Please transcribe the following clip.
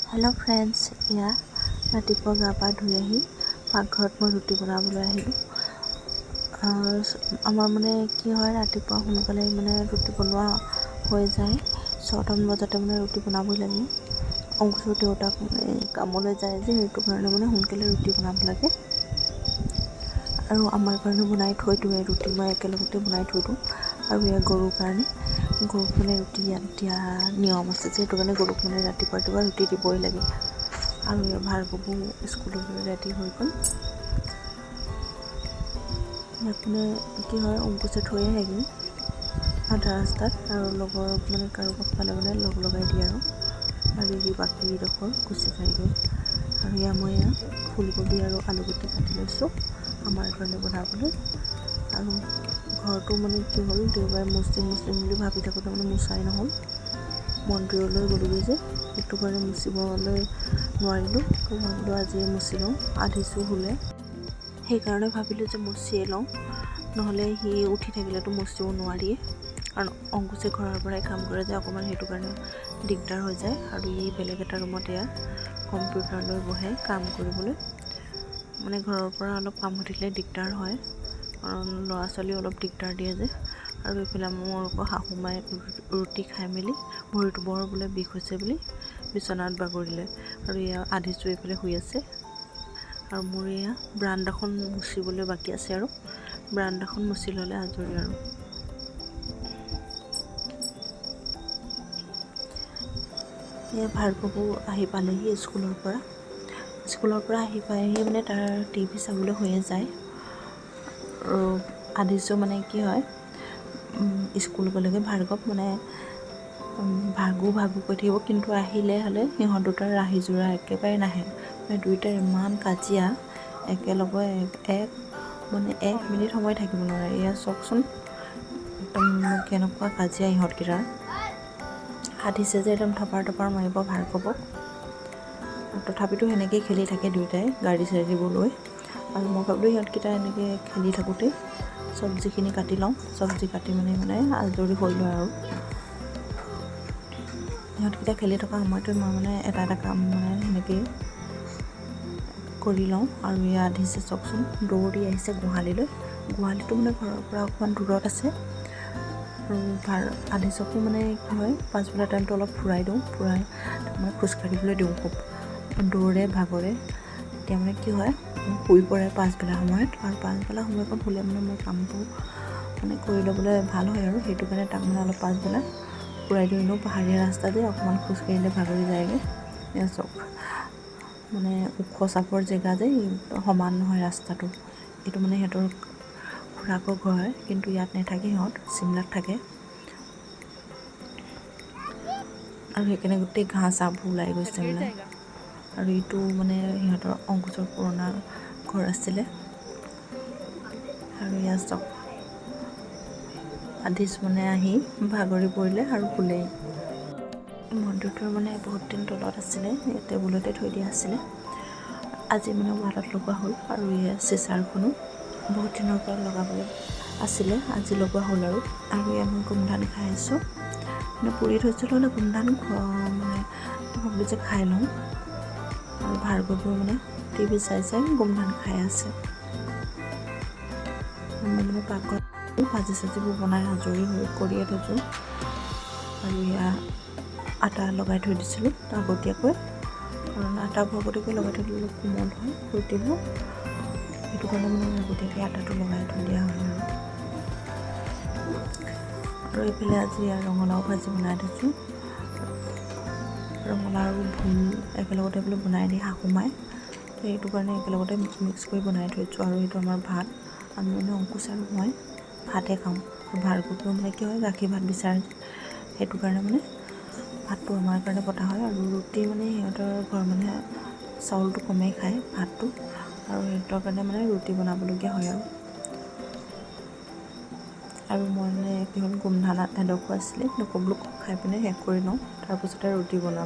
Hello' friends, এয়া ৰাতিপুৱা গা পা ধুই আহি পাকঘৰত মই ৰুটি বনাবলৈ আহিলোঁ। আমাৰ মানে কি হয়, ৰাতিপুৱা সোনকালে মানে ৰুটি বনোৱা হৈ যায়। 6টামান বজাতে মানে ৰুটি বনাবই লাগে। অংকুশৰ দেউতাক মানে কামলৈ যায় যে, সেইটো কাৰণে মানে সোনকালে ৰুটি বনাব লাগে। আৰু আমাৰ কাৰণে বনাই থৈ দিওঁ, ৰুটি মই একেলগতে বনাই থৈ দিওঁ। আৰু এয়া গৰুৰ কাৰণে, গৰুক মানে ৰুটি দিয়া নিয়ম আছে যে, সেইটো কাৰণে গৰুক মানে ৰাতিপুৱা ৰুটি দিবই লাগে। আৰু এয়া ভাৰ্গৱো স্কুললৈ ৰেডি হৈ গ'ল। ইয়াত মানে কি হয়, অংকুশে থৈ আহেগৈ আধা ৰাস্তাত, আৰু লগৰ মানে কাৰোবাক পালে মানে লগাই দিয়ে আৰু সি বাকীডোখৰ গুচি যায়গৈ। আৰু এয়া মই ফুলকবি আৰু আলুগুটি কাটি লৈছোঁ আমাৰ কাৰণে বনাবলৈ। আৰু ঘৰটো মানে কি হ'ল, দেওবাৰে মুচিম বুলি ভাবি থাকোঁতে মানে মোচাই নহ'ল। মন্দিৰলৈ গ'লোগৈ যে, সেইটো কাৰণে মুচিবলৈ নোৱাৰিলোঁ। তো ভাবিলোঁ আজিয়ে মুচি লওঁ, আধিছোঁ শুলে। সেইকাৰণে ভাবিলোঁ যে মুচিয়ে লওঁ, নহ'লে সি উঠি থাকিলেতো মুচিব নোৱাৰিয়ে। কাৰণ অংকুশে ঘৰৰ পৰাই কাম কৰে যে অকণমান, সেইটো কাৰণে দিগদাৰ হৈ যায়। আৰু ই বেলেগ এটা ৰুমত এয়া কম্পিউটাৰ লৈ বহে কাম কৰিবলৈ। মানে ঘৰৰ পৰা অলপ কাম হৈ থাকিলে দিগদাৰ হয়, কাৰণ ল'ৰা ছোৱালীও অলপ দিগদাৰ দিয়ে যে। আৰু এইফালে মোৰ আকৌ শাহুমাই ৰুটি খাই মেলি ভৰিটো বৰ বোলে বিষ হৈছে বুলি বিচনাত বাগৰিলে। আৰু এয়া আধিছোঁ এইফালে শুই আছে। আৰু মোৰ এয়া ব্ৰাণ্ডাখন মুচিবলৈ বাকী আছে, আৰু ব্ৰাণ্ডাখন মুচি ল'লে আজৰি আৰু। এয়া ভাৰ্গৱো আহি পালেহি স্কুলৰ পৰা আহি পাইহি মানে তাৰ টিভি চাবলৈ হৈয়ে যায়। আৰু আধিছোঁ মানে কি হয়, স্কুল গ'লেগৈ ভাৰ্গৱ মানে ভাগো কৈ থাকিব, কিন্তু আহিলে হ'লে সিহঁত দুটাৰ ৰাহি যোৰা একেবাৰে নাহে। মানে দুয়োটাৰ ইমান কাজিয়া, একেলগে এক মিনিট সময় থাকিব নোৱাৰে। এয়া চাওকচোন, একদম কেনেকুৱা কাজিয়া ইহঁতকেইটাৰ। আধিছে যে একদম থপাৰ মাৰিব ভাৰ্গৱক। তথাপিতো সেনেকেই খেলি থাকে দুয়োটাই গাড়ী চাড়ীবোৰ লৈ। আৰু মই ভাবিলোঁ সিহঁতকেইটা এনেকৈ খেলি থাকোঁতেই চব্জিখিনি কাটি লওঁ। চব্জি কাটি মানে আজৰি হৈ লওঁ। আৰু সিহঁতকেইটা খেলি থকা সময়তে মই মানে এটা কাম মানে সেনেকৈয়ে কৰি লওঁ। আৰু এয়া আধিছে চাওকচোন, দৌৰি আহিছে গোহালিলৈ। গোহালিটো মানে ঘৰৰ পৰা অকণমান দূৰত আছে। আৰু আধিছকো মানে কি হয়, পাছবেলা টাইমটো অলপ ফুৰাই মানে খোজকাঢ়িবলৈ দিওঁ খুব। দৌৰে ভাগৰে, এতিয়া মানে কি হয়, শুই পৰে পাছবেলা সময়ত। আৰু পাছবেলা সময়কণ শুলে মানে মোৰ কামবোৰ মানে কৰি ল'বলৈ ভাল হয়। আৰু সেইটো কাৰণে তাক মানে অলপ পাছবেলা ফুৰাই দিওঁ। এনেও পাহাৰীয়া ৰাস্তা যে, অকণমান খোজকাঢ়িলে ভাগৰি যায়গৈ। এয়া চাওক, মানে ওখ চাপৰ জেগা যে, সমান নহয় ৰাস্তাটো। এইটো মানে সিহঁতৰ খুৰাকৰ ঘৰ হয়, কিন্তু ইয়াত নাথাকে, সিহঁত চিমলাত থাকে। আৰু সেইকাৰণে গোটেই ঘাঁহ চাহবোৰ ওলাই গৈছে মানে। আৰু এইটো মানে সিহঁতৰ অংকুশৰ পুৰণা ঘৰ আছিলে। আৰু ইয়াত চাওক, আধিছ মানে আহি ভাগৰি পৰিলে আৰু শুলেই। মন্দিৰটো মানে বহুত দিন তলত আছিলে, টেবুলতে থৈ দিয়া আছিলে। আজি মানে ৱালত লগোৱা হ'ল। আৰু ইয়াৰ চিচাৰখনো বহুত দিনৰ পৰা লগাবলৈ আছিলে, আজি লগোৱা হ'ল। আৰু ইয়াত মই গোমধান খাই আছোঁ। মানে পুৰি থৈছিলোঁ, হ'লে গোমধান মানে ভাবিলোঁ যে খাই লওঁ। আৰু ভাৰ্গৱেও মানে টিভি চাই গোমধান খাই আছে। মই মানে পাকঘৰত ভাজি চাজিবোৰ বনাই আজৰি কৰিয়ে থৈছোঁ। আৰু এয়া আটা লগাই থৈ দিছিলোঁ আগতীয়াকৈ, কাৰণ আটাবোৰ আগতীয়াকৈ লগাই থৈ দিলে অলপ কোমল হয় ৰুটিবোৰ। সেইটো কাৰণে মানে আগতীয়াকৈ আটাটো লগাই থৈ দিয়া হয়। আৰু এইফালে আজি ৰঙালাও ভাজি বনাই থৈছোঁ। ৰঙালাও আৰু ভোল একেলগতে বোলে বনাই দিয়ে শাহুমাই, তো সেইটো কাৰণে একেলগতে মিক্স কৰি বনাই থৈছোঁ। আৰু এইটো আমাৰ ভাত, আমি মানে অংকুশ আৰু মই ভাতে খাওঁ। আৰু ভাৰ্গৱেও মানে কি হয়, গাখীৰ ভাত বিচাৰে, সেইটো কাৰণে মানে ভাতটো আমাৰ কাৰণে পতা হয়। আৰু ৰুটি মানে সিহঁতৰ ঘৰৰ মানুহে চাউলটো কমেই খায়, ভাতটো। আৰু সিহঁতৰ কাৰণে মানে ৰুটি বনাবলগীয়া হয়। আৰু মই মানে কি হ'ল, গোমধান এডোখৰ আছিলে, বোলো খাই পিনে শেষ কৰি লওঁ, তাৰপিছতে ৰুটি বনাম।